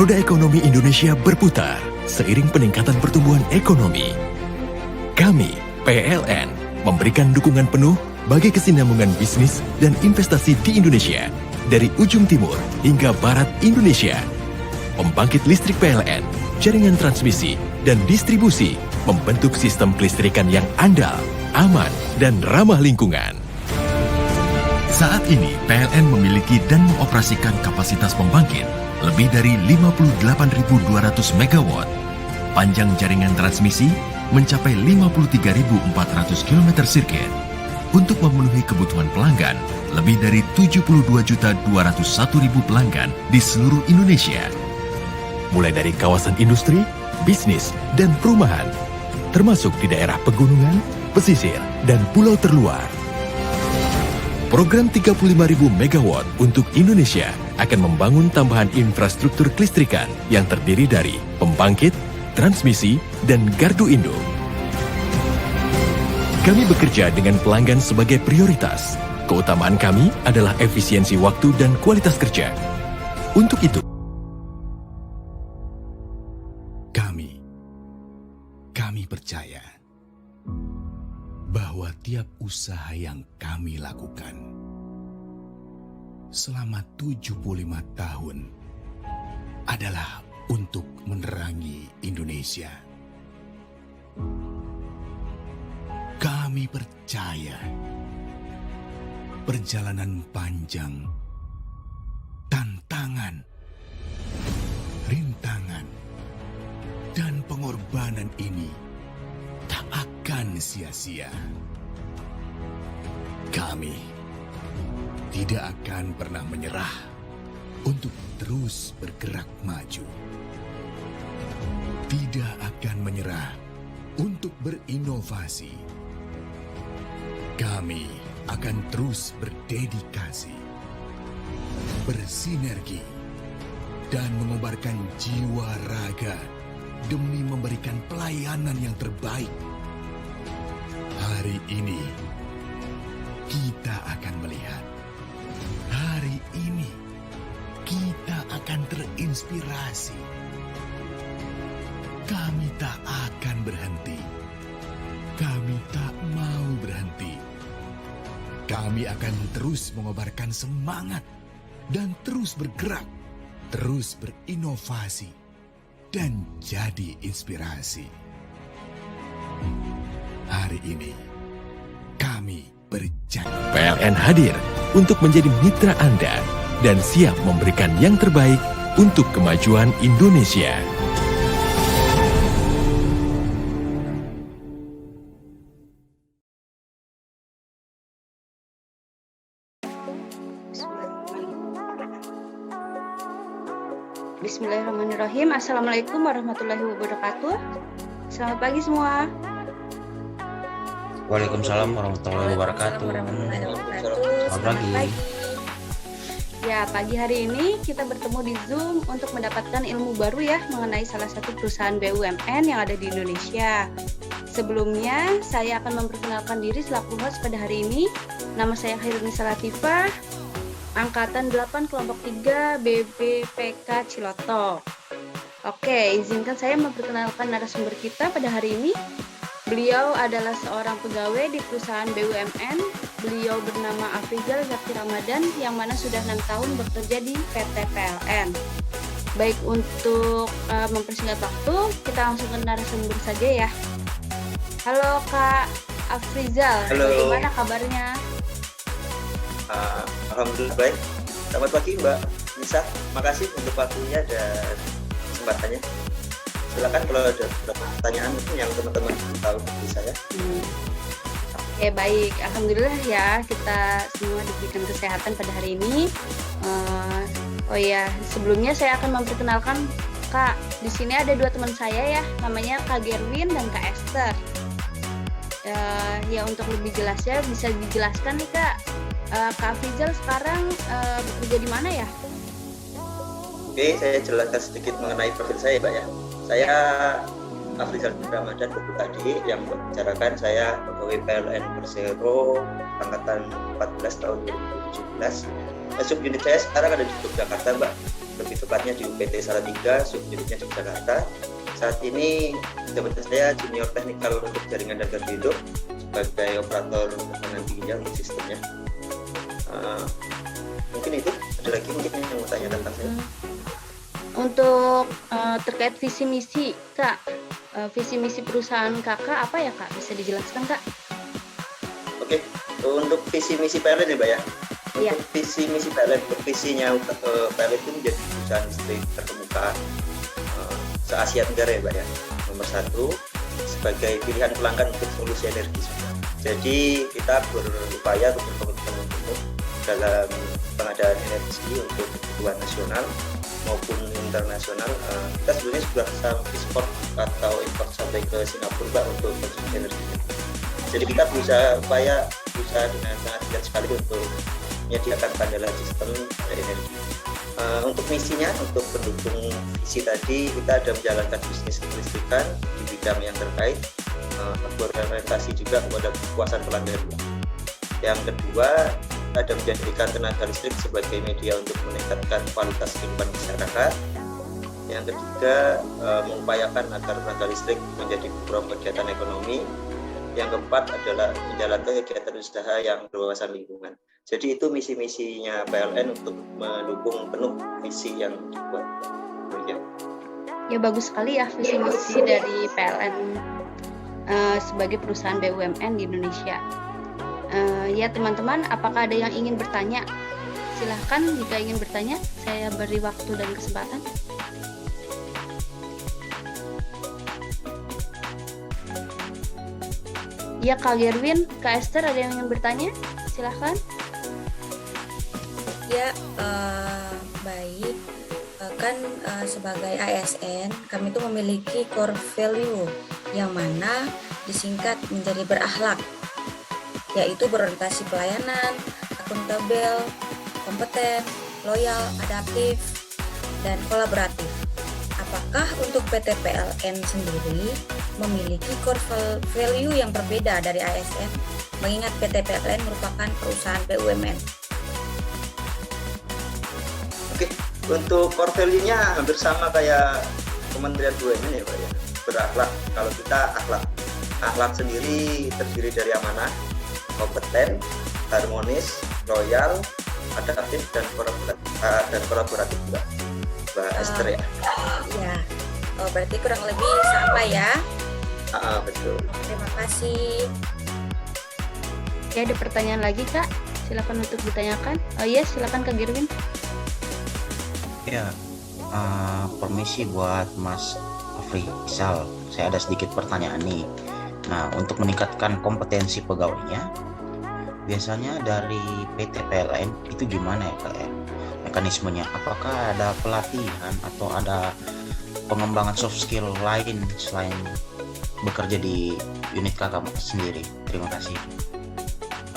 Roda ekonomi Indonesia berputar seiring peningkatan pertumbuhan ekonomi. Kami, PLN, memberikan dukungan penuh bagi kesinambungan bisnis dan investasi di Indonesia, dari ujung timur hingga barat Indonesia. Pembangkit listrik PLN, jaringan transmisi, dan distribusi membentuk sistem kelistrikan yang andal, aman, dan ramah lingkungan. Saat ini, PLN memiliki dan mengoperasikan kapasitas pembangkit lebih dari 58.200 MW. Panjang jaringan transmisi mencapai 53.400 km sirkuit. Untuk memenuhi kebutuhan pelanggan, lebih dari 72.201.000 pelanggan di seluruh Indonesia. Mulai dari kawasan industri, bisnis, dan perumahan, termasuk di daerah pegunungan, pesisir, dan pulau terluar. Program 35.000 MW untuk Indonesia akan membangun tambahan infrastruktur kelistrikan yang terdiri dari pembangkit, transmisi, dan gardu induk. Kami bekerja dengan pelanggan sebagai prioritas. Keutamaan kami adalah efisiensi waktu dan kualitas kerja. Untuk itu, kami percaya bahwa tiap usaha yang kami lakukan selama 75 tahun adalah untuk menerangi Indonesia. Kami percaya perjalanan panjang, tantangan, rintangan, dan pengorbanan ini tak akan sia-sia. Kami tidak akan pernah menyerah untuk terus bergerak maju. Tidak akan menyerah untuk berinovasi. Kami akan terus berdedikasi, bersinergi, dan mengobarkan jiwa raga demi memberikan pelayanan yang terbaik. Hari ini, kita akan melihat. Hari ini, kita akan terinspirasi. Kami tak akan berhenti. Kami tak mau berhenti. Kami akan terus mengobarkan semangat dan terus bergerak, terus berinovasi, dan jadi inspirasi. Hari ini, kami berjanji. PLN hadir untuk menjadi mitra Anda dan siap memberikan yang terbaik untuk kemajuan Indonesia. Bismillahirrahmanirrahim. Assalamualaikum warahmatullahi wabarakatuh. Selamat pagi semua. Waalaikumsalam warahmatullahi wabarakatuh. Selamat pagi. Ya, pagi hari ini kita bertemu di Zoom untuk mendapatkan ilmu baru ya mengenai salah satu perusahaan BUMN yang ada di Indonesia. Sebelumnya, saya akan memperkenalkan diri selaku host pada hari ini. Nama saya Khairunisa Latifah, Angkatan 8 Kelompok 3 BBPK Ciloto. Oke, izinkan saya memperkenalkan narasumber kita pada hari ini. Beliau adalah seorang pegawai di perusahaan BUMN. Beliau bernama Afrizal Zakti Ramadan yang mana sudah 6 tahun bekerja di PT PLN. Baik, untuk mempersingkat waktu, kita langsung ke narasumber saja ya. Halo Kak Afrizal, bagaimana kabarnya? Alhamdulillah baik. Selamat pagi Mbak Nisa. Makasih untuk waktunya dan kesempatannya. Silakan kalau ada pertanyaan yang teman-teman tahu dari saya. Oke, baik. Alhamdulillah ya kita semua diberikan kesehatan pada hari ini. Oh ya, sebelumnya saya akan memperkenalkan Kak. Di sini ada dua teman saya ya, namanya Kak Gerwin dan Kak Esther. Ya untuk lebih jelasnya bisa dijelaskan nih Kak. Kak Afrizal sekarang bekerja di mana ya? Oke, saya jelaskan sedikit mengenai profil saya Mbak ya. Saya Afrizal Ramadan tadi yang membicarakan saya pegawai PLN Persero angkatan 14 tahun 2017. Masuk unit saya sekarang ada di Yogyakarta Mbak. lebih tepatnya di UPT Salatiga, subunitnya di Jakarta. Saat ini jabatan saya Junior Teknikal untuk Jaringan dan Gardu Induk sebagai operator tekanan tingginya untuk sistemnya. Mungkin itu, ada lagi mungkin yang mau tanya tentang saya. Untuk terkait visi misi Kak, visi misi perusahaan Kakak apa ya Kak? Bisa dijelaskan Kak? Oke, untuk visi misi PLN ya Mbak ya. Iya. Untuk visi misi PLN, visinya PLN itu menjadi perusahaan listrik terkemuka se-Asia Tenggara ya Mbak ya. Nomor 1 sebagai pilihan pelanggan untuk solusi energi. Jadi kita berupaya untuk berkomitmen penuh dalam pengadaan energi untuk kebutuhan nasional maupun internasional. Kita sebenarnya sudah bisa ekspor atau import sampai ke Singapura Mbak, untuk konsumsi energi. Jadi kita berusaha dengan sangat giat sekali untuk menyediakan andalan sistem energi. Untuk misinya, untuk pendukung visi tadi, kita ada menjalankan bisnis kelistrikan di bidang yang terkait, berorientasi juga kepada kepuasan pelanggan. Yang kedua, ada menjadikan tenaga listrik sebagai media untuk meningkatkan kualitas kehidupan masyarakat. Yang ketiga, mengupayakan agar tenaga listrik menjadi program kegiatan ekonomi. Yang keempat adalah menjalankan kegiatan usaha yang berwawasan lingkungan. Jadi itu misi-misinya PLN untuk mendukung penuh visi yang dibuat. Ya bagus sekali ya visi misi dari PLN sebagai perusahaan BUMN di Indonesia. Ya teman-teman, apakah ada yang ingin bertanya? Silahkan jika ingin bertanya, saya beri waktu dan kesempatan. Ya Kak Gerwin, Kak Esther, ada yang ingin bertanya? Silahkan. Ya, baik. Kan sebagai ASN, kami itu memiliki core value yang mana disingkat menjadi berakhlak, yaitu berorientasi pelayanan, akuntabel, kompeten, loyal, adaptif, dan kolaboratif. Apakah untuk PT PLN sendiri memiliki core value yang berbeda dari ASN, mengingat PT PLN merupakan perusahaan BUMN? Oke, untuk core value-nya hampir sama kayak Kementerian BUMN ya Pak ya. Berakhlak, kalau kita akhlak sendiri terdiri dari amanah, kompeten, harmonis, loyal, adaptif, dan kolaboratif Mbak Esther ya. Iya, berarti kurang lebih sama ya. Betul. Terima kasih. Ya ada pertanyaan lagi Kak? Silakan untuk ditanyakan. Ya silakan Kak Gerwin. Ya, permisi buat Mas Afrizal. Saya ada sedikit pertanyaan nih. Nah, untuk meningkatkan kompetensi pegawainya, biasanya dari PT PLN itu gimana ya Kak ya? Mekanismenya, apakah ada pelatihan atau ada pengembangan soft skill lain selain bekerja di unit kakak sendiri? Terima kasih.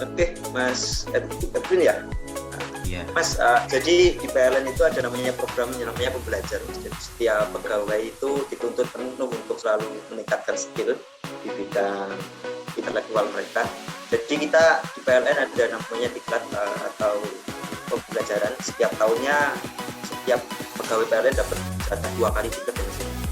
Oke, Mas Edwin ya. Iya. Mas, jadi di PLN itu ada namanya program yang namanya pembelajar. Jadi setiap pegawai itu dituntut penuh untuk selalu meningkatkan skill di bidang intelektual mereka. Jadi kita di PLN ada namanya diklat atau pembelajaran. Setiap tahunnya setiap pegawai PLN dapat jatah 2 kali diklat.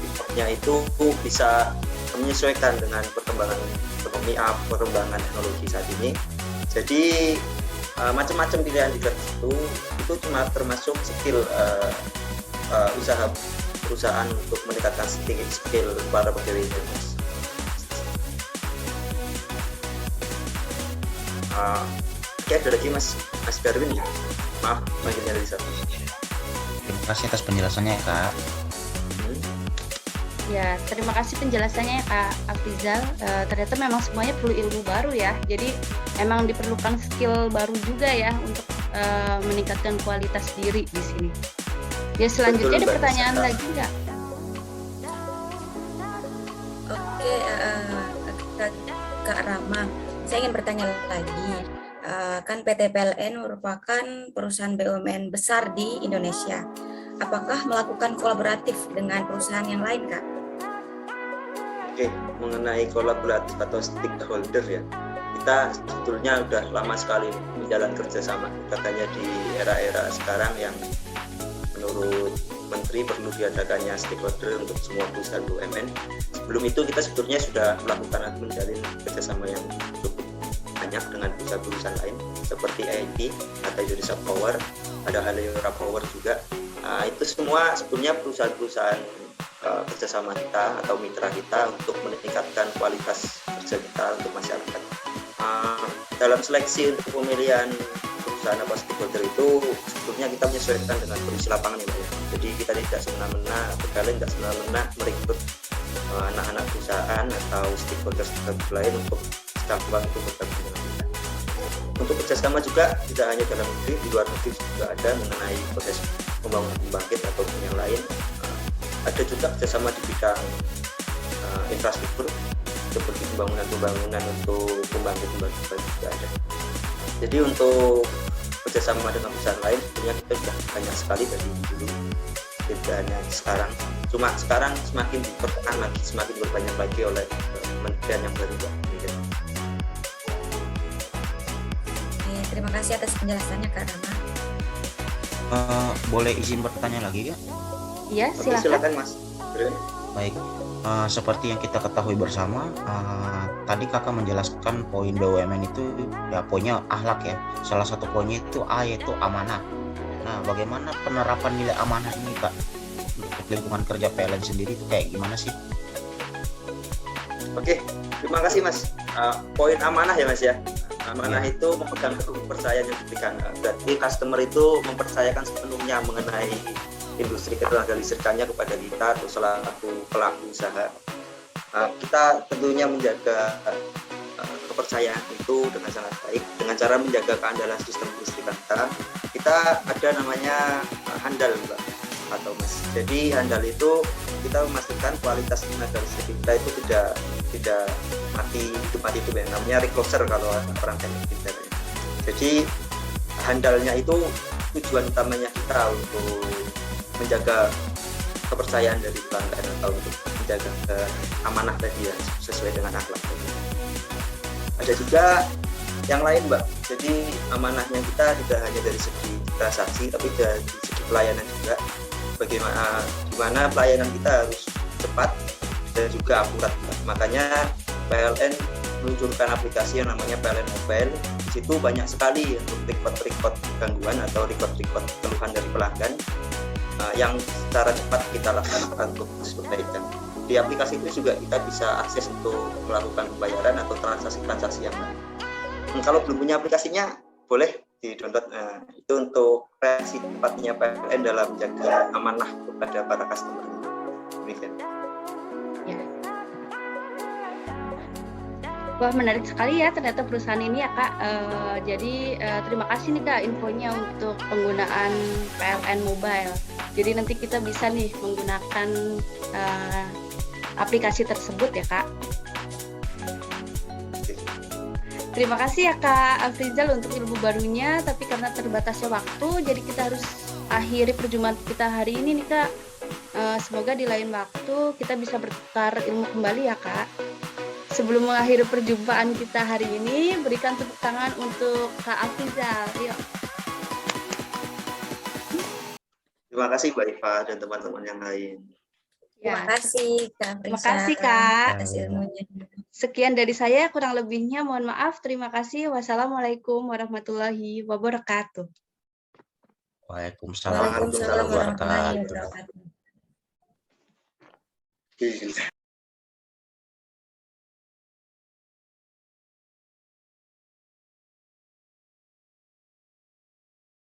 Diklatnya itu bisa menyesuaikan dengan perkembangan ekonomi, perkembangan teknologi saat ini. Jadi macam-macam pilihan diklat itu cuma termasuk skill usaha perusahaan untuk meningkatkan skill para pegawai. Oke, ada lagi Mas Darwin ya. Maaf, panggilnya Lisa. Terima kasih atas penjelasannya ya Kak. Ya, terima kasih penjelasannya ya Kak Afrizal. Ternyata memang semuanya perlu ilmu baru ya. Jadi emang diperlukan skill baru juga ya untuk meningkatkan kualitas diri di sini. Ya selanjutnya ada pertanyaan lagi nggak? Oke, Kak Rama, saya ingin bertanya lagi. Kan PT PLN merupakan perusahaan BUMN besar di Indonesia. Apakah melakukan kolaboratif dengan perusahaan yang lain, Kak? Oke, mengenai kolaboratif atau stakeholder ya, kita sebetulnya udah lama sekali menjalankan kerjasama. Katanya di era-era sekarang yang menurut menurut Menteri perlu diadakannya stakeholder untuk semua perusahaan BUMN. Sebelum itu kita sebetulnya sudah melakukan atau menjalin kerjasama yang cukup banyak dengan perusahaan-perusahaan lain seperti IT atau Indonesia Power, ada Haleura Power juga. Itu semua sebetulnya perusahaan-perusahaan kerjasama kita atau mitra kita untuk meningkatkan kualitas kerja kita untuk masyarakat. Dalam seleksi untuk pemilihan perusahaan apa stakeholder itu sebetulnya kita menyesuaikan dengan kondisi lapangan ya, Pak, ya. Jadi kita tidak semena-mena atau kalian tidak semena-mena merekrut anak-anak perusahaan atau stakeholder lain untuk cabang itu bergabung dengan kita. Untuk kerjasama juga tidak hanya dalam negeri, di luar negeri juga ada mengenai proses pembangunan pembangkit ataupun yang lain. Ada juga kerjasama di bidang infrastruktur seperti pembangunan untuk pembangkit juga ada. Jadi untuk kerjasama dengan perusahaan lain sebenarnya kita sudah banyak sekali dari dulu, tidak hanya sekarang. Cuma sekarang semakin dipertekan lagi, semakin berbanyak lagi oleh kementerian yang baru. Terima kasih atas penjelasannya Kak Rama. Boleh izin bertanya lagi ya? Iya, Oke, silakan Mas. Baik, seperti yang kita ketahui bersama, tadi kakak menjelaskan poin BUMN itu ya poinnya akhlak ya. Salah satu poinnya itu A, yaitu amanah. Nah, bagaimana penerapan nilai amanah ini Kak untuk lingkungan kerja PLN sendiri itu kayak gimana sih? Oke, terima kasih Mas. Poin amanah ya Mas ya. Amanah itu memegang teguh kepercayaan yang diberikan. Berarti customer itu mempercayakan sepenuhnya mengenai industri ketenaga listrikannya kepada kita atau selaku pelaku usaha. Kita tentunya menjaga kepercayaan itu dengan sangat baik dengan cara menjaga keandalan sistem listrik kita. Kita ada namanya handal Mbak atau Mas. Jadi handal itu kita memastikan kualitas tenaga listrik kita itu tidak mati itu ya, namanya recloser kalau orang teknik kita. Jadi handalnya itu tujuan utamanya kita untuk menjaga kepercayaan dari pelanggan atau untuk menjaga amanah tadi ya, sesuai dengan akhlak tadi. Ada juga yang lain Mbak, jadi amanahnya kita tidak hanya dari segi transaksi tapi dari segi pelayanan juga. Bagaimana dimana pelayanan kita harus cepat dan juga akurat Mbak. Makanya PLN meluncurkan aplikasi yang namanya PLN Mobile. Di situ banyak sekali untuk record gangguan atau record keluhan dari pelanggan yang secara cepat kita lakukan untuk perbaikan. Di aplikasi itu juga kita bisa akses untuk melakukan pembayaran atau transaksi yang lain. Kalau belum punya aplikasinya, boleh di-download. Itu untuk reaksi tepatnya PLN dalam menjaga amanah kepada para customer. Demikian. Ya. Wah, menarik sekali ya ternyata perusahaan ini ya Kak. Jadi terima kasih nih Kak infonya untuk penggunaan PLN Mobile. Jadi nanti kita bisa nih menggunakan aplikasi tersebut ya Kak. Terima kasih ya Kak Afrizal untuk ilmu barunya, tapi karena terbatasnya waktu, jadi kita harus akhiri perjumpaan kita hari ini nih Kak. Semoga di lain waktu kita bisa bertukar ilmu kembali ya Kak. Sebelum mengakhiri perjumpaan kita hari ini, berikan tepuk tangan untuk Kak Afrizal. Yuk. Terima kasih Mbak Iva dan teman-teman yang lain. Terima kasih Kak Terima Afrizal kasih Kak. atas ilmunya. Sekian dari saya, kurang lebihnya mohon maaf. Terima kasih. Wassalamualaikum warahmatullahi wabarakatuh. Waalaikumsalam warahmatullahi wabarakatuh.